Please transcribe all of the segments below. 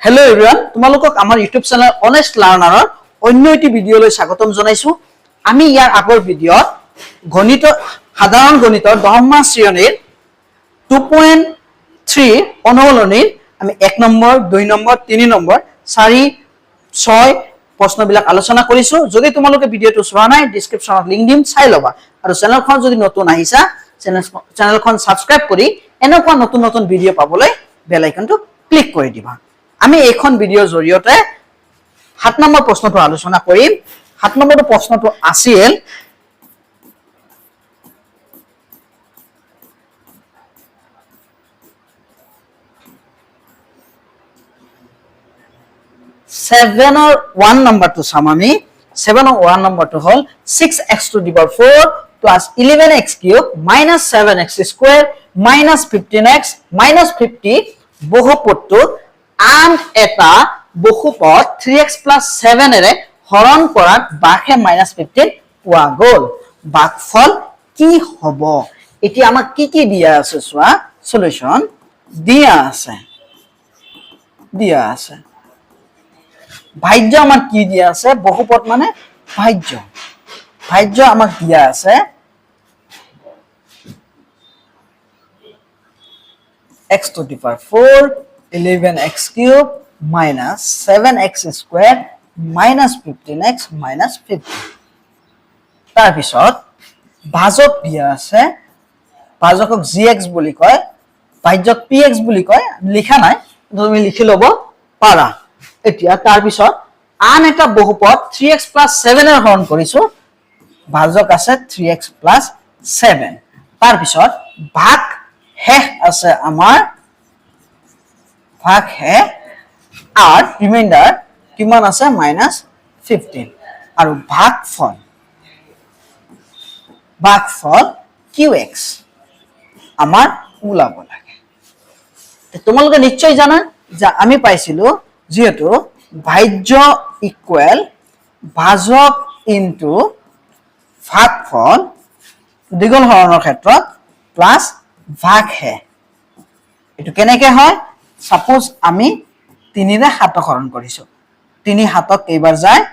Hello everyone তোমালোকক আমাৰ YouTube channel honest লাৰ্ণাৰৰ অন্য এটি ভিডিঅলৈ স্বাগতম জনাইছো আমি ইয়াৰ আগৰ ভিডিঅত গণিত সাধাৰণ গণিতৰ 10 শ্ৰেণীৰ 2.3 অনুশীলনীৰ আমি 1 নম্বৰ 2 নম্বৰ 3 নম্বৰ 4 6 প্ৰশ্নবিলাক আলোচনা কৰিছো যদি তোমালোকে ভিডিঅটো চোৱা নাই ডেসক্ৰিপচনত লিংক দিম চাই লবা আৰু চেনেলখন যদি নতুন আহিছা চেনেলখন সাবস্ক্ৰাইব কৰি এনেকুৱা নতুন নতুন ভিডিঅ পাবলৈ বেল আইকনটো ক্লিক কৰি দিবা আমি এইখন ভিডিঅৰ জৰিয়তে 7 নম্বৰ প্ৰশ্নটো আলোচনা কৰিম 7 নম্বৰ প্ৰশ্নটো আছিল 7 or 1 number to sum ami 7 or 1 number to whole 6x to the power 4 plus 11x cube minus 7x square minus 15x minus 50 বহুপদটো and eta বহুপদ 3x plus 7 এৰে হৰণ কৰাত বাখে minus 15 পোৱা গল বাকফল কি হ'ব এটি আমাক কি দিয়া আছে সোৱা সলিউশন দিয়া আছে ভাজ্য আমাক কি দিয়া আছে বহুপদ মানে ভাজ্য আমাক দিয়া আছে x to the power 4 11x cube minus 7x square minus 15x minus 50 তাৰ পিছত ভাজক দিয়া আছে ভাজকক gx বুলি কয় ভাজ্যক px বুলি কয় লিখা নাই তুমি লিখি লব পাৰা এতিয়া তাৰ পিছত আন এটা বহুপদ 3x + 7 এৰ হৰণ কৰিছো ভাজক আছে 3x + 7 তাৰ পিছত ভাগ হে আছে আমাৰ ভাগ হে আৰ ৰিমাইন্ডাৰ কিমান আছে -15 আৰু ভাগফল qx আমাৰ ওলাব লাগে তোমালোকে নিশ্চয় জানা যে আমি পাইছিলো যেহেতু ভাজ্য ইকুয়াল ভাজক ইনটু ভাগফল দ্বিগুণ হৰণৰ ক্ষেত্ৰত প্লাস ভাগ হে এটো কেনেকে হয় সাপোজ আমি 3 ৰে 7 হৰণ কৰিছো 3 7ক কেইবাৰ যায়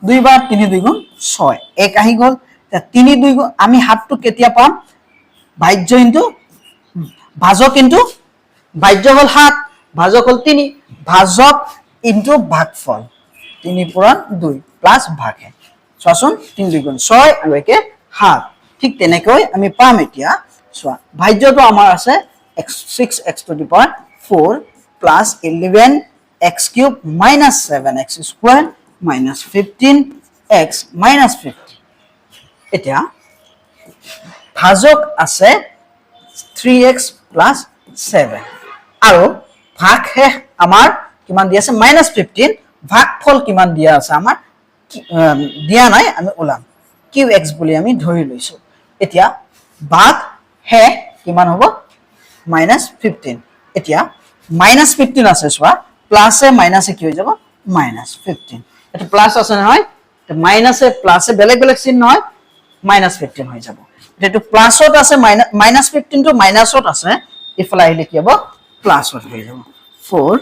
2 বাৰ 3 2 গুণ 6 এক আহি গল 3 2 গুণ আমি 7 টো কেতিয়া পাম ভাজ্য ইনটু ভাজক ইনটু ভাজ্য হল 7 ভাজক হল 3 ভাজক ইনটু ভাগফল 3 পূৰণ 2 প্লাস ভাগে চোৱাচোন 3 2 গুণ 6 আৰু একে 7 ঠিক তেনেকৈ আমি পাম এতিয়া সোৱা ভাজ্যটো আমাৰ আছে 6x to the power 4 plus 11x cube minus 7x square minus 15x minus 50 এতিয়া ভাজক আছে 3x plus 7 আৰু ভাগ হে আমাৰ কিমান দিয়া আছে -15 ভাগফল কিমান দিয়া আছে আমাৰ দিয়া নাই আমি ওলাম qx বুলি আমি ধৰি লৈছো এতিয়া ভাগ হে কিমান হ'ব -15 এতিয়া -15 আছে সোৱা প্লাসে মাইনাসে কি হৈ যাব -15 এটা প্লাস আছে নহয় তো মাইনাসে প্লাসে বেলেগ বেলেগ চিহ্ন নহয় -15 হৈ যাব এটো প্লাসত আছে -15 to মাইনাসত আছে ইফালে আহিলে কি হ'ব প্লাসত হৈ যাব 4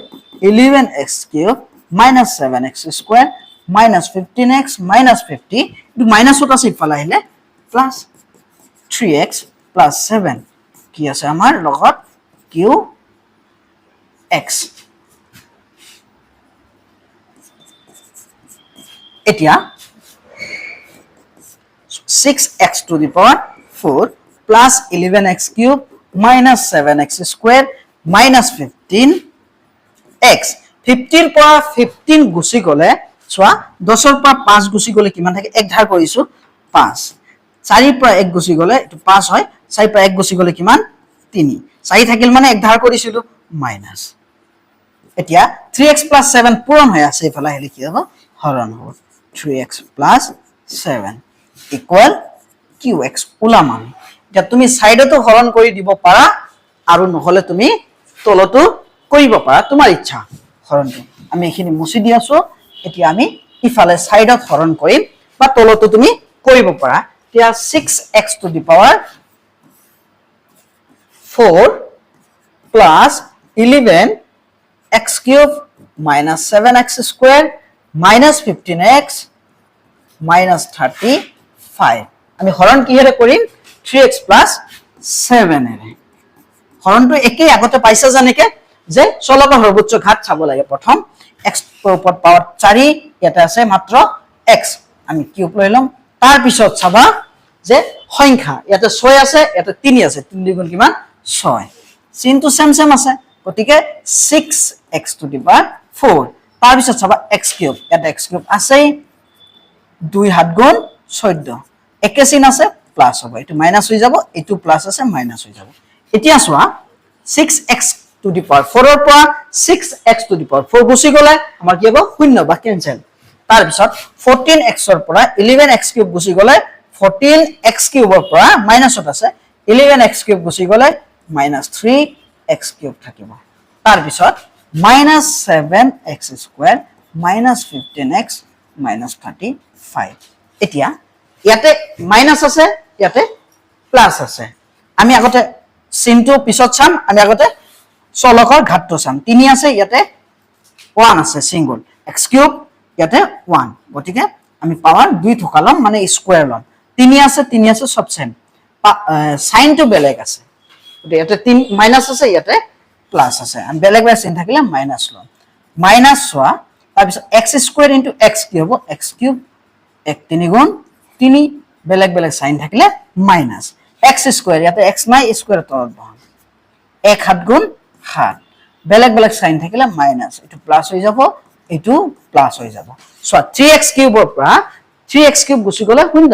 11x cube minus 7x square minus 15x minus 50 itu minusot আছে ইফালে আহিলে plus 3x plus 7 কি আছে আমাৰ লগত qx এতিয়া 6x to the power 4 plus 11x cube minus 7x square minus 15x 50 ৰ পৰা 15 গুছি গলে সোৱা 10 ৰ পৰা 5 গুছি গলে কিমান থাকে এক ধাৰ কৰিছো 5 4 ৰ পৰা 1 গুছি গলে এটো 5 হয় 4 ৰ পৰা 1 গুছি গলে কিমান 3 4 থাকিল মানে এক ধাৰ কৰিছিলো মাইনাস এতিয়া 3x + 7 পূৰণ হৈ আছে ইফালে আহিলে কি হ'ব হৰণ হ'ব 3x + 7 ইকুয়াল qx ওলাম আমি এতিয়া তুমি সাইডতো হৰণ কৰি দিব পাৰা আৰু নহলে তুমি তলতো কৰিব পাৰা তোমাৰ ইচ্ছা হৰণটো আমি এখিনি মুছি দি আছো এতিয়া আমি ইফালে সাইডত হৰণ কৰিম বা তলতো তুমি কৰিব পাৰা এতিয়া 6x to the power 4 plus 11 x cube minus 7x square minus 15x minus 35 আমি হরণ কিহেৰে কৰিম 3x plus 7 এৰে হৰণটো একে আগতে পাইছা জানেকে যে চলকৰ সৰ্বোচ্চ ঘাত চাব লাগে প্ৰথম x ওপৰত পাৱাৰ 4 এটা আছে মাত্ৰ x আমি কিউব লৈ লম তাৰ পিছত চাবা যে সংখ্যা ইয়াতে 6 আছে ইয়াতে 3 আছে 3 দুগুণ কিমান 6 চিনটো সেম আছে গতিকে 6x to the power 4 তাৰ পিছত চাবা x কিউব ইয়াতে x কিউব আছে 2 হাত গুণ 14 একে চিন আছে প্লাস হ'ব এটো মাইনাস হৈ যাব এটো প্লাস আছে মাইনাস হৈ যাব এতিয়া চোৱা 6x to the power 4 ৰ পৰা 6x to the power 4 গুছি গলে আমাৰ কি হ'ব শূন্য বা কেনসেল তাৰ পিছত 14x ৰ পৰা 11x কিউব গুছি গলে 14x কিউবৰ পৰা মাইনাসত আছে 11x কিউব গুছি গলে -3x কিউব থাকিব তাৰ পিছত -7x স্কয়াৰ -15x -35 এতিয়া ইয়াতে মাইনাস আছে ইয়াতে প্লাস আছে আমি আগতে চিনটো পিছত চাম আমি আগতে চলকৰ ঘাতটো চাম 3 আছে ইয়াতে 1 আছে সিঙ্গল x কিউব ইয়াতে 1 গতিকে আমি পাৱাৰ 2 ঠকালম মানে স্কয়াৰ লম 3 আছে সব সেম সাইনটো বেলেগ আছে ইয়াতে 3 মাইনাস আছে ইয়াতে প্লাস আছে আমি বেলেগ বেলেগ চিন থাকিলে মাইনাস লম মাইনাস হোৱা তাৰ পিছত x স্কয়াৰ * x কি হ'ব x কিউব 1 3 গুণ 3 বেলেগ বেলেগ সাইন থাকিলে মাইনাস x স্কয়াৰ ইয়াতে x নাই স্কয়াৰ তলত বহাম 1 হাত গুণ 7 বেলেগ বেলেগ সাইন থাকিলে মাইনাস এটো প্লাস হৈ যাব এটো প্লাস হৈ যাব সো 3x কিউবৰ পৰা 3x কিউব গুছি গলে শূন্য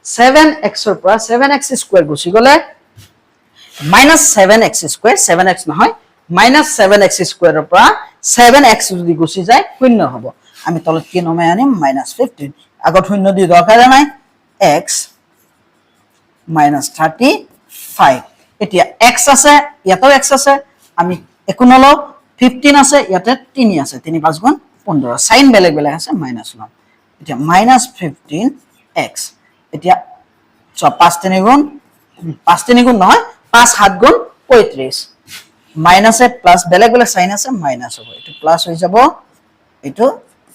7x ৰ পৰা 7x স্কয়াৰ গুছি গলে -7x স্কয়াৰ 7x নহয় -7x স্কয়াৰৰ পৰা 7x যদি গুছি যায় শূন্য হ'ব আমি তলত কি নমাই আনিম -15 আগত শূন্য দি দৰকাৰ নাই x -35 এতিয়া x আছে ইয়াতেও x আছে আমি একো নল 15 আছে ইয়াতে 3 আছে 3 5 গুণ 15 সাইন বেলেগ বেলেগ আছে মাইনাস লম এতিয়া -15x এতিয়া 5 3 গুণ নহয় 5 7 গুণ 35 মাইনাস এ প্লাস বেলেগ বেলেগ সাইন আছে মাইনাস হ'ব এটো প্লাস হৈ যাব এটো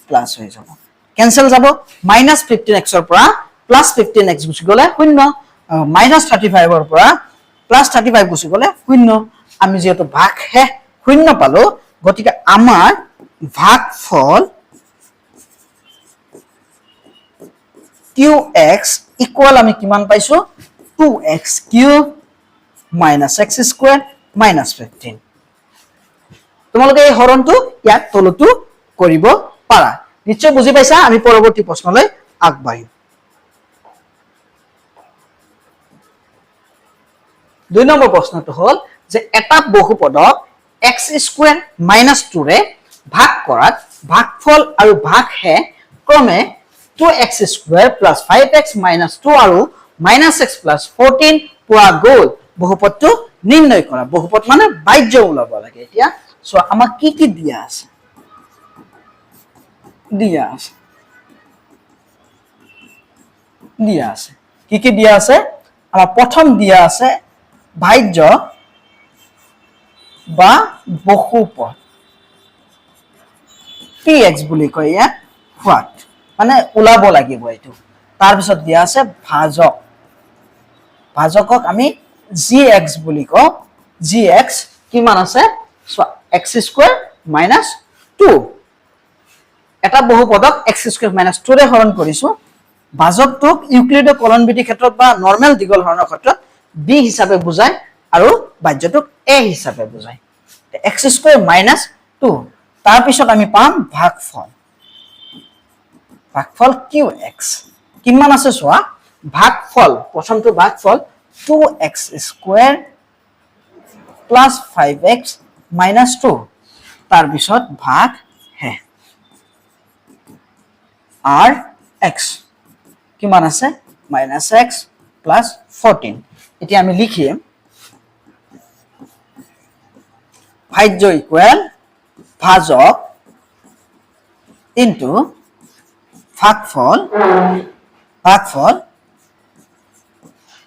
প্লাস হৈ যাব ক্যান্সেল যাব -15x ৰ পৰা +15x গুছি গলে শূন্য -35 ৰ পৰা +35 গুছি গলে শূন্য আমি যেহেতু ভাগ হে শূন্য পালো গতিকে আমাৰ ভাগফল qx ইকুয়াল আমি কিমান পাইছো 2x কিউব -x স্কয়াৰ -15 তোমালোকে এই হৰণটো ইয়াত তলটো কৰিব পাৰা নিশ্চয় বুজি পাইছা আমি পৰৱৰ্তী প্ৰশ্নলৈ আগবাঢ়িম 2 নম্বৰ প্ৰশ্নটো হ'ল যে এটা বহুপদক x স্কয়াৰ -2 ৰে ভাগ কৰাত ভাগফল আৰু ভাগহে ক্ৰমে 2x স্কয়াৰ 5x - 2 আৰু -x 14 পোৱা গ'ল বহুপদটো নিৰ্ণয় কৰা বহুপদ মানে বাহ্য ওলাব লাগে এতিয়া সো আমাক কি দিয়া আছে কি দিয়া আছে আমাৰ প্ৰথম দিয়া আছে ভাজ্য বা বহুপদ px বুলি কয় ইয়াক হোৱাট মানে ওলাব লাগিব এটো তাৰ পিছত দিয়া আছে ভাজকক আমি gx বুলি কও gx কিমান আছে x স্কয়াৰ -2 এটা বহুপদক x স্কয়াৰ -2 ৰে হৰণ কৰিছো ভাজকটোক ইউক্লিডৰ কলনবিধি ক্ষেত্ৰত বা নৰমাল দীঘল হৰণৰ ক্ষেত্ৰত b হিচাপে বুজায় আৰু ভাজ্যটোক a হিচাপে বুজায় x স্কয়াৰ -2 তাৰ পিছত আমি পাম ভাগফল qx কিমান আছে চোৱা ভাগফল প্ৰথমটো ভাগফল 2x স্কয়াৰ 5x - 2 তাৰ পিছত ভাগ হে r x কিমান আছে -x 14 এতিয়া আমি লিখিম ভাজ্য ইকুয়াল ভাজক ইনটু ভাগফল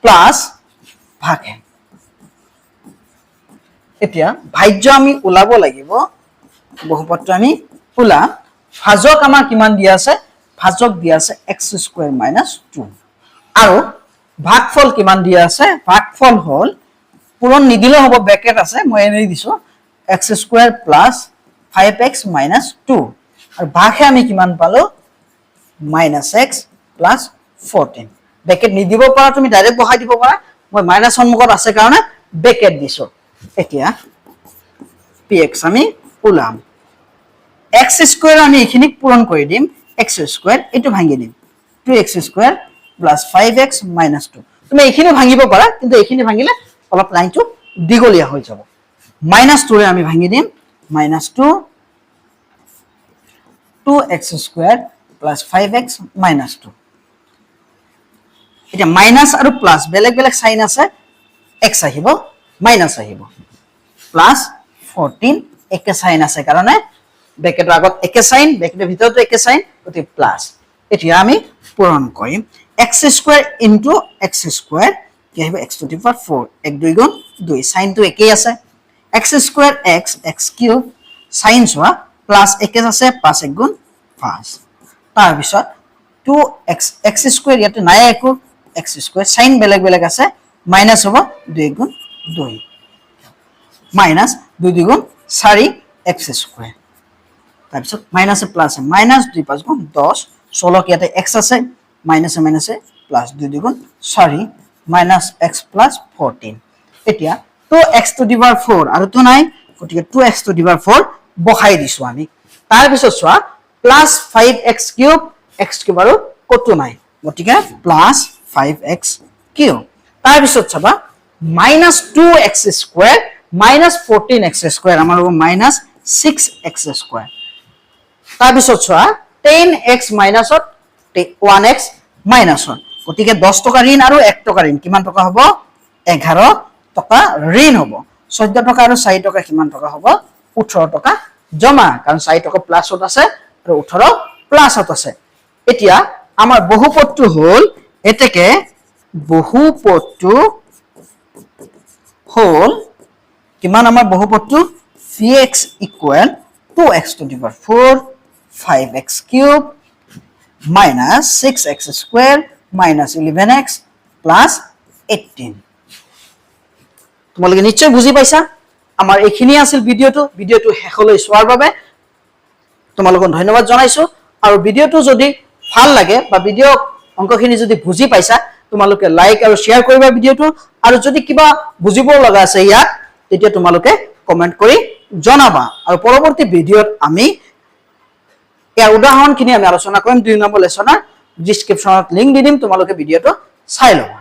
প্লাস ভাগহে এতিয়া ভাজ্য আমি ওলাব লাগিব বহুপদটো আমি ওলাম ভাজক আমাৰ কিমান দিয়া আছে ভাজক দিয়া আছে x² - 2 আৰু ভাগফল কিমান দিয়া আছে ভাগফল হল পূৰণ নিদিলে হ'ব ব্ৰেকেট আছে মই এনে দিছো x² + 5x - 2 আৰু ভাগহে আমি কিমান পালো -x + 14 ব্ৰেকেট নিদিব পাৰা তুমি ডাইৰেক্ট বহাই দিব পাৰা মই মাইনাস সন্মুখত আছে কাৰণে ব্ৰেকেট দিছো এতিয়া px আমি ওলাম x² আমি এখিনি পূৰণ কৰি দিম x² এটো ভাঙি দিম 2x² + 5x - 2 তুমি এখিনি ভাঙিব পাৰা কিন্তু এখিনি ভাঙিলে অলপ লাইনটো দিগলিয়া হৈ যাব -2 ৰে আমি ভাঙি দিম -2 2x² + 5x - 2 এটা মাইনাস আৰু প্লাস বেলেগ বেলেগ সাইন আছে x আহিব মাইনাস আহিব প্লাস 14 একে সাইন আছে কাৰণে ব্ৰেকেটৰ আগত একে সাইন ব্ৰেকেটৰ ভিতৰতো একে সাইন গতি প্লাস এতিয়া আমি পূৰণ কৰিম x² * x² কি আহিব x⁴ 1 2 গুণ 2 সাইনটো একেই আছে x² x x³ sign সোৱা plus একে আছে 5 1 গুণ 5 তাৰ পিছত 2x x² ইয়াতে নাই একো x² সাইন বেলেগ বেলেগ আছে মাইনাস হ'ব 2 গুণ 2 মাইনাস 2 2 গুণ 4 x² তাৰ পিছত মাইনাসে প্লাসে -2 5 গুণ 10 16 ইয়াতে x আছে মাইনাসে মাইনাসে প্লাস 2 2 গুণ 4 -x + 14 এতিয়া 2x⁴ আৰু তো নাই গতিকে 2x⁴ বহাই দিছো আমি তাৰ পিছত চোৱা +5x³ x³ আৰু কতো নাই গতিকে +5x³ তাৰ পিছত চাবা -2x² -14x² আমাৰ হ'ব -6x²। তাৰ পিছত চোৱা 10x মাইনাসত 1x মাইনাসত গতিকে 10 টকা ঋণ আৰু 1 টকা ঋণ কিমান টকা হ'ব 11 টকা ঋণ হ'ব 14 টকা আৰু 4 টকা কিমান টকা হ'ব 18 টকা জমা কাৰণ 4 টকা প্লাসত আছে আৰু 18 প্লাসত আছে এতিয়া আমাৰ বহুপদটো হল এতেকে বহুপদটো হল কিমান আমাৰ বহুপদটো px = 2x⁴ 5x³ - 6x² - 11x + 18 তোমালোকে নিশ্চয় বুজি পাইছা আমাৰ এইখিনি আছিল ভিডিওটো হেকলৈ চোৱাৰ বাবে তোমালোকক ধন্যবাদ জনাইছো আৰু ভিডিওটো যদি ভাল লাগে বা ভিডিও অংকখিনি যদি বুজি পাইছা তোমালোকে লাইক আৰু শেয়াৰ কৰিবা ভিডিওটো আৰু যদি কিবা বুজিব লগা আছে ইয়াত তেতিয়া তোমালোকে কমেন্ট কৰি জনাবা আৰু পৰৱৰ্তী ভিডিওত আমি এই উদাহৰণখিনি আমি আলোচনা কৰিম 2 নম্বৰ লেসনৰ ডেসক্ৰিপচনত লিংক দি দিম তোমালোকে ভিডিওটো চাই লবা